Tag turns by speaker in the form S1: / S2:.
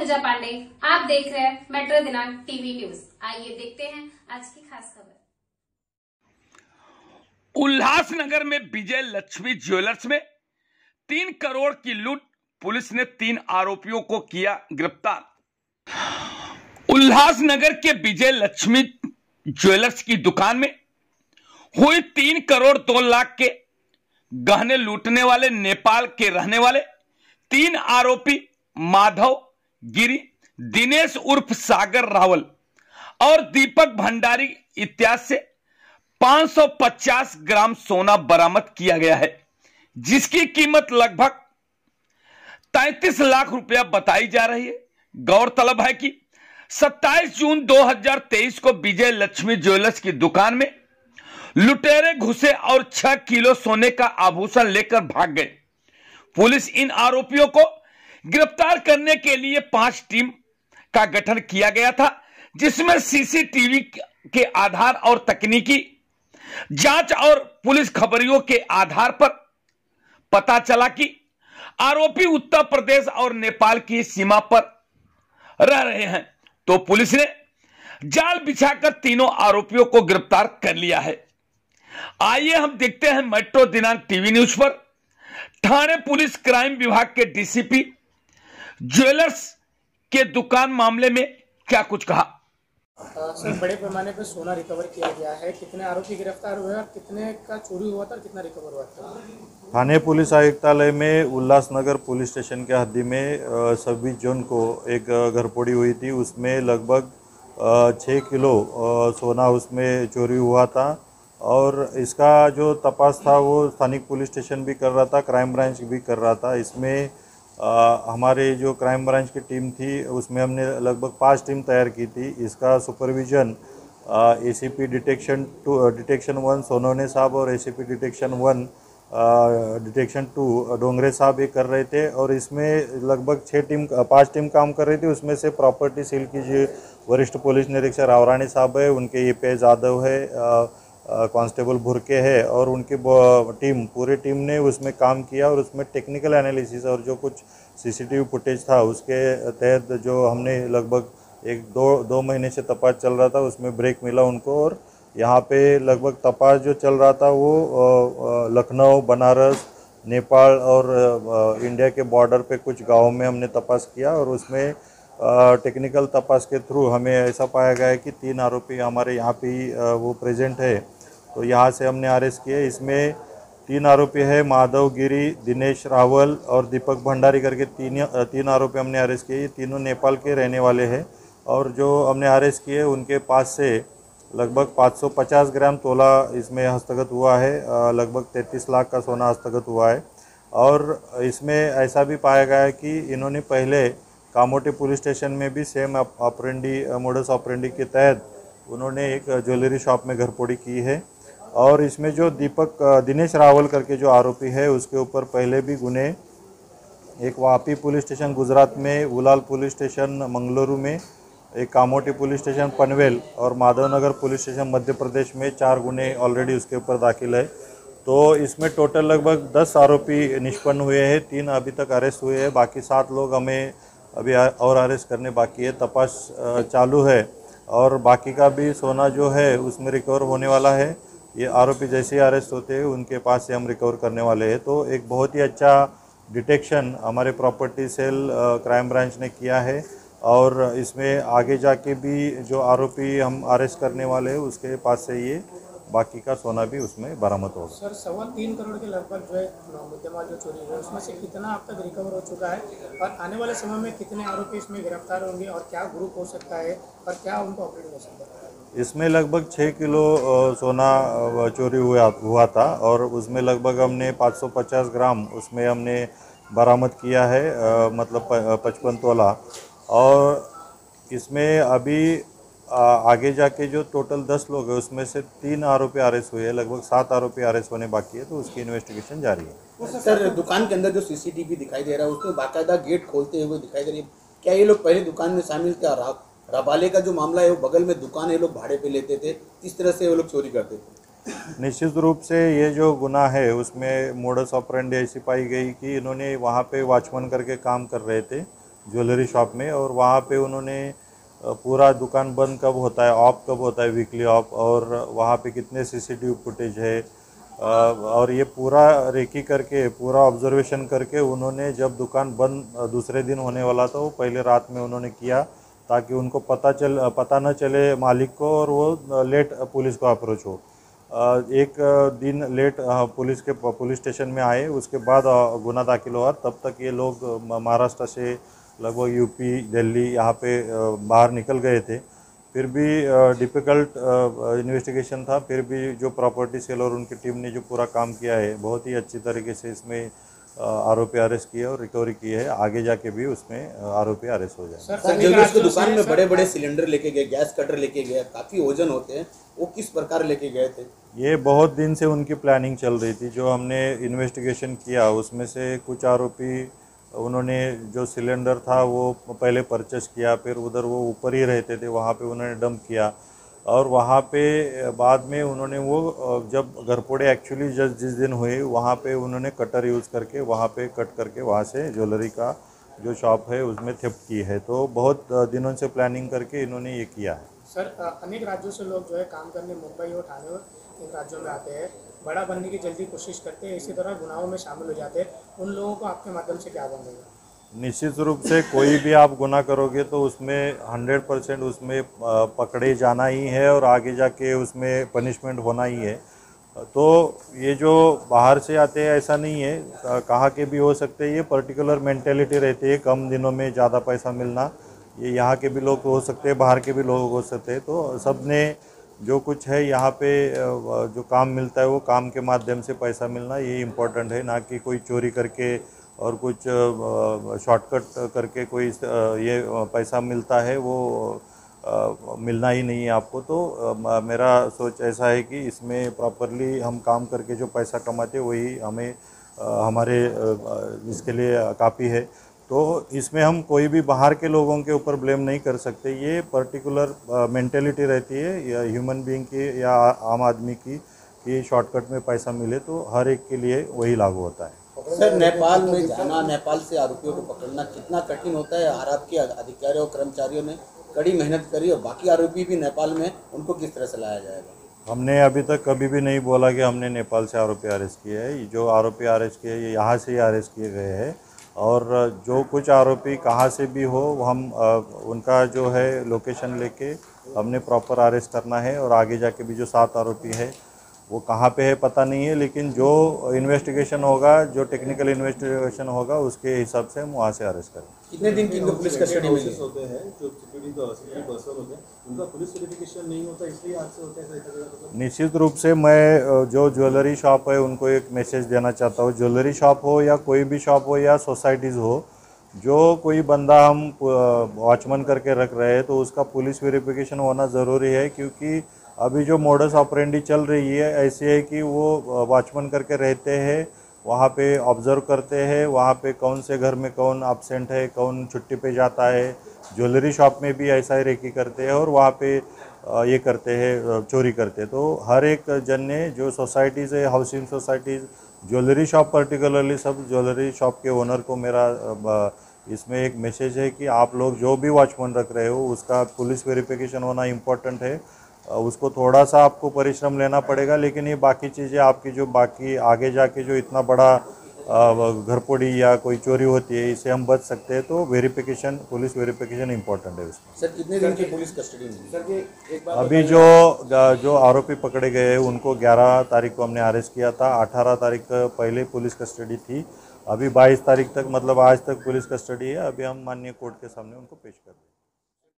S1: पूजा पांडे, आप देख रहे हैं मेट्रो दिनांक टीवी न्यूज। आइए देखते हैं आज की खास खबर।
S2: उल्लासनगर में विजय लक्ष्मी ज्वेलर्स में 3 करोड़ की लूट, पुलिस ने 3 आरोपियों को किया गिरफ्तार। उल्लासनगर के विजय लक्ष्मी ज्वेलर्स की दुकान में हुई 3 करोड़ 2 लाख के गहने लूटने वाले नेपाल के रहने वाले 3 आरोपी माधव गिरी, दिनेश उर्फ सागर रावल और दीपक भंडारी इत्यादि से 550 ग्राम सोना बरामद किया गया है, जिसकी कीमत लगभग 33 लाख रुपया बताई जा रही है। गौरतलब है कि 27 जून 2023 को विजय लक्ष्मी ज्वेलर्स की दुकान में लुटेरे घुसे और 6 किलो सोने का आभूषण लेकर भाग गए। पुलिस इन आरोपियों को गिरफ्तार करने के लिए 5 टीम का गठन किया गया था, जिसमें सीसीटीवी के आधार और तकनीकी जांच और पुलिस खबरियों के आधार पर पता चला कि आरोपी उत्तर प्रदेश और नेपाल की सीमा पर रह रहे हैं, तो पुलिस ने जाल बिछाकर तीनों आरोपियों को गिरफ्तार कर लिया है। आइए हम देखते हैं मेट्रो दिनांक टीवी न्यूज पर थाने पुलिस क्राइम विभाग के डीसीपी ज्वेलर्स के दुकान मामले में क्या कुछ कहा।
S3: सर, बड़े पैमाने पर सोना रिकवर किया गया है, कितने आरोपी गिरफ्तार हुए और कितने का चोरी हुआ था और कितना रिकवर हुआ था?
S4: थाने पुलिस आयुक्तालय में उल्लासनगर पुलिस स्टेशन के हद्दी में 26 जून को एक घरफोड़ी हुई थी। उसमें लगभग 6 किलो सोना उसमें चोरी हुआ था और इसका जो तपास था वो स्थानिक पुलिस स्टेशन भी कर रहा था, क्राइम ब्रांच भी कर रहा था। इसमें हमारे जो क्राइम ब्रांच की टीम थी उसमें हमने लगभग 5 टीम तैयार की थी। इसका सुपरविजन एसीपी डिटेक्शन 1 सोनोने साहब और एसीपी डिटेक्शन 2 डोंगरे साहब ये कर रहे थे और इसमें लगभग 5 टीम काम कर रही थी। उसमें से प्रॉपर्टी सील की जो वरिष्ठ पुलिस निरीक्षक रावरानी साहब है, उनके एपीआई जादव है, कांस्टेबल भुरके है और उनकी पूरी टीम ने उसमें काम किया और उसमें टेक्निकल एनालिसिस और जो कुछ सीसीटीवी फुटेज था उसके तहत जो हमने लगभग 1-2 महीने से तपास चल रहा था उसमें ब्रेक मिला उनको। और यहाँ पे लगभग तपास जो चल रहा था वो लखनऊ, बनारस, नेपाल और इंडिया के बॉर्डर पे कुछ गाँव में हमने तपास किया और उसमें टेक्निकल तपास के थ्रू हमें ऐसा पाया गया है कि 3 आरोपी हमारे यहाँ पे वो प्रेजेंट है, तो यहाँ से हमने अरेस्ट किए। इसमें 3 आरोपी है, माधव गिरी, दिनेश रावल और दीपक भंडारी करके 3 आरोपी हमने अरेस्ट किए। ये तीनों नेपाल के रहने वाले हैं और जो हमने अरेस्ट किए उनके पास से लगभग 550 ग्राम तोला इसमें हस्तगत हुआ है, लगभग 33 लाख का सोना हस्तगत हुआ है। और इसमें ऐसा भी पाया गया है कि इन्होंने पहले कामोटी पुलिस स्टेशन में भी सेम मोडस ऑपरेंडी के तहत उन्होंने एक ज्वेलरी शॉप में घरफोड़ी की है। और इसमें जो दिनेश रावल करके जो आरोपी है उसके ऊपर पहले भी गुने, एक वापी पुलिस स्टेशन गुजरात में, उलाल पुलिस स्टेशन मंगलुरु में, एक कामोटी पुलिस स्टेशन पनवेल और माधवनगर पुलिस स्टेशन मध्य प्रदेश में 4 गुने ऑलरेडी उसके ऊपर दाखिल है। तो इसमें टोटल लगभग 10 आरोपी निष्पन्न हुए हैं, 3 अभी तक अरेस्ट हुए हैं, बाकी 7 लोग हमें अभी और अरेस्ट करने बाकी है। तपास चालू है और बाकी का भी सोना जो है उसमें रिकवर होने वाला है। ये आरोपी जैसे ही अरेस्ट होते हैं उनके पास से हम रिकवर करने वाले हैं। तो एक बहुत ही अच्छा डिटेक्शन हमारे प्रॉपर्टी सेल क्राइम ब्रांच ने किया है और इसमें आगे जाके भी जो आरोपी हम अरेस्ट करने वाले हैं उसके पास से ये बाकी का सोना भी उसमें बरामद होगा।
S3: सर, 3.25 करोड़ के लगभग जो है मुद्देमाल जो चोरी हुआ उसमें से कितना अब तक रिकवर हो चुका है और आने वाले समय में कितने आरोपी इसमें गिरफ्तार होंगे और क्या ग्रुप हो सकता है और क्या उनको ऑपरेट हो सकता है?
S4: इसमें लगभग 6 किलो सोना चोरी हुआ था और उसमें लगभग हमने 550 ग्राम उसमें हमने बरामद किया है, मतलब 55 तोला। और इसमें अभी आगे जाके जो टोटल 10 लोग हैं उसमें से 3 आरोपी अरेस्ट हुए हैं, लगभग 7 आरोपी अरेस्ट होने बाकी है, तो उसकी इन्वेस्टिगेशन जारी है।
S5: सर, दुकान के अंदर जो सीसीटीवी दिखाई दे रहा है उसमें बाकायदा गेट खोलते हुए दिखाई दे रही है, क्या ये लोग पहले दुकान में शामिल थे? रबाले का जो मामला है वो बगल में दुकान है, लोग भाड़े पे लेते थे, इस तरह से वो लोग चोरी करते थे।
S4: निश्चित रूप से ये जो गुनाह है उसमें मोडस ऑपरेंडी ऐसी पाई गई कि इन्होंने वहाँ पे वॉचमैन करके काम कर रहे थे, ज्वेलरी शॉप में, और वहाँ पे उन्होंने पूरा दुकान बंद कब होता है, ऑफ कब होता है, वीकली ऑफ, और वहाँ पे कितने सीसीटीवी फुटेज है, और ये पूरा रेकी करके, पूरा ऑब्जर्वेशन करके उन्होंने जब दुकान बंद दूसरे दिन होने वाला था वो पहले रात में उन्होंने किया, ताकि उनको पता न चले मालिक को और वो लेट पुलिस को अप्रोच हो। एक दिन लेट पुलिस स्टेशन में आए, उसके बाद गुना दाखिल हुआ। तब तक ये लोग महाराष्ट्र से लगभग यूपी, दिल्ली यहाँ पे बाहर निकल गए थे। फिर भी डिफ़िकल्ट इन्वेस्टिगेशन था, फिर भी जो प्रॉपर्टी सेल और उनकी टीम ने जो पूरा काम किया है, बहुत ही अच्छी तरीके से इसमें आरोपी अरेस्ट किए और रिकवरी की है। आगे जाके भी उसमें आरोपी अरेस्ट हो जाए।
S5: सर, जो उसको दुकान में बड़े बड़े सिलेंडर लेके गए, गैस कटर लेके गए, काफ़ी वजन होते हैं, वो किस प्रकार लेके गए थे?
S4: ये बहुत दिन से उनकी प्लानिंग चल रही थी। जो हमने इन्वेस्टिगेशन किया उसमें से कुछ आरोपी, उन्होंने जो सिलेंडर था वो पहले परचेस किया, फिर उधर वो ऊपर ही रहते थे, वहाँ पे उन्होंने डंप किया, और वहाँ पे बाद में उन्होंने वो जब घरपोड़े एक्चुअली जिस दिन हुए वहाँ पे उन्होंने कटर यूज़ करके वहाँ पे कट करके वहाँ से ज्वेलरी का जो शॉप है उसमें थेफ्ट की है। तो बहुत दिनों से प्लानिंग करके इन्होंने ये किया है।
S3: सर, अनेक राज्यों से लोग जो है काम करने मुंबई और ठाणे और इन राज्यों में आते हैं, बड़ा बनने की जल्दी कोशिश करते हैं, इसी तरह गुनाहों में शामिल हो जाते हैं। उन लोगों को आपके माध्यम से क्या बनेगा?
S4: निश्चित रूप से कोई भी आप गुनाह करोगे तो उसमें 100% उसमें पकड़े जाना ही है और आगे जाके उसमें पनिशमेंट होना ही है। तो ये जो बाहर से आते हैं ऐसा नहीं है, कहाँ के भी हो सकते हैं। ये पर्टिकुलर मेंटेलिटी रहती है, कम दिनों में ज़्यादा पैसा मिलना। ये यहाँ के भी लोग हो सकते हैं, बाहर के भी लोग हो सकते हैं। तो सब ने जो कुछ है यहाँ पे जो काम मिलता है वो काम के माध्यम से पैसा मिलना, ये इम्पोर्टेंट है, ना कि कोई चोरी करके और कुछ शॉर्टकट करके कोई ये पैसा मिलता है वो मिलना ही नहीं है आपको। तो मेरा सोच ऐसा है कि इसमें प्रॉपरली हम काम करके जो पैसा कमाते वही हमें हमारे इसके लिए काफ़ी है। तो इसमें हम कोई भी बाहर के लोगों के ऊपर ब्लेम नहीं कर सकते। ये पर्टिकुलर मेंटेलिटी रहती है या ह्यूमन बीइंग की या आम आदमी की कि शॉर्टकट में पैसा मिले, तो हर एक के लिए वही लागू होता है।
S5: सर, नेपाल में जाना, नेपाल से आरोपियों को पकड़ना कितना कठिन होता है? आरआब के अधिकारियों और कर्मचारियों ने कड़ी मेहनत करी, और बाकी आरोपी भी नेपाल में, उनको किस तरह से लाया जाएगा?
S4: हमने अभी तक कभी भी नहीं बोला कि हमने नेपाल से आरोपी अरेस्ट किए हैं। जो आरोपी अरेस्ट किए ये यहाँ से ही अरेस्ट किए गए हैं, और जो कुछ आरोपी कहाँ से भी हो हम उनका जो है लोकेशन लेके हमने प्रॉपर अरेस्ट करना है। और आगे जाके भी जो 7 आरोपी है वो कहाँ पे है पता नहीं है, लेकिन जो इन्वेस्टिगेशन होगा, जो टेक्निकल इन्वेस्टिगेशन होगा उसके हिसाब से हम वहाँ से अरेस्ट करें।
S5: कितने दिन की इनको पुलिस कस्टडी में
S6: होते हैं? जो सिक्योरिटी पर्सन होते हैं उनका पुलिस वेरिफिकेशन नहीं होता, इसलिए हादसे होते हैं।
S4: निश्चित रूप से मैं जो ज्वेलरी शॉप है उनको एक मैसेज देना चाहता हूँ। ज्वेलरी शॉप हो या कोई भी शॉप हो या सोसाइटीज़ हो, जो कोई बंदा हम वॉचमैन करके रख रहे हैं तो उसका पुलिस वेरिफिकेशन होना ज़रूरी है, क्योंकि अभी जो मोडस ऑपरेंडी चल रही है ऐसी है कि वो वॉचमैन करके रहते हैं, वहाँ पे ऑब्ज़र्व करते हैं, वहाँ पे कौन से घर में कौन एब्सेंट है, कौन छुट्टी पे जाता है। ज्वेलरी शॉप में भी ऐसा ही रेकी करते हैं और वहाँ पे ये करते हैं, चोरी करते हैं। तो हर एक जन ने, जो सोसाइटीज़ है, housing societies, jewellery shop particularly, सब ज्वेलरी शॉप के ओनर को मेरा इसमें एक मैसेज है कि आप लोग जो भी वॉचमैन रख रहे हो उसका पुलिस वेरिफिकेशन होना इम्पोर्टेंट है। उसको थोड़ा सा आपको परिश्रम लेना पड़ेगा, लेकिन ये बाकी चीज़ें आपकी जो बाकी आगे जाके जो इतना बड़ा घरपोड़ी या कोई चोरी होती है इससे हम बच सकते हैं। तो वेरिफिकेशन, पुलिस वेरिफिकेशन इम्पोर्टेंट है उसमें।
S5: सर, कितने दिन की पुलिस कस्टडी में?
S4: अभी जो आरोपी पकड़े गए हैं उनको 11 तारीख को हमने अरेस्ट किया था। 18 तारीख पहले पुलिस कस्टडी थी, अभी 22 तारीख तक, मतलब आज तक पुलिस कस्टडी है। अभी हम माननीय कोर्ट के सामने उनको पेश कर दें।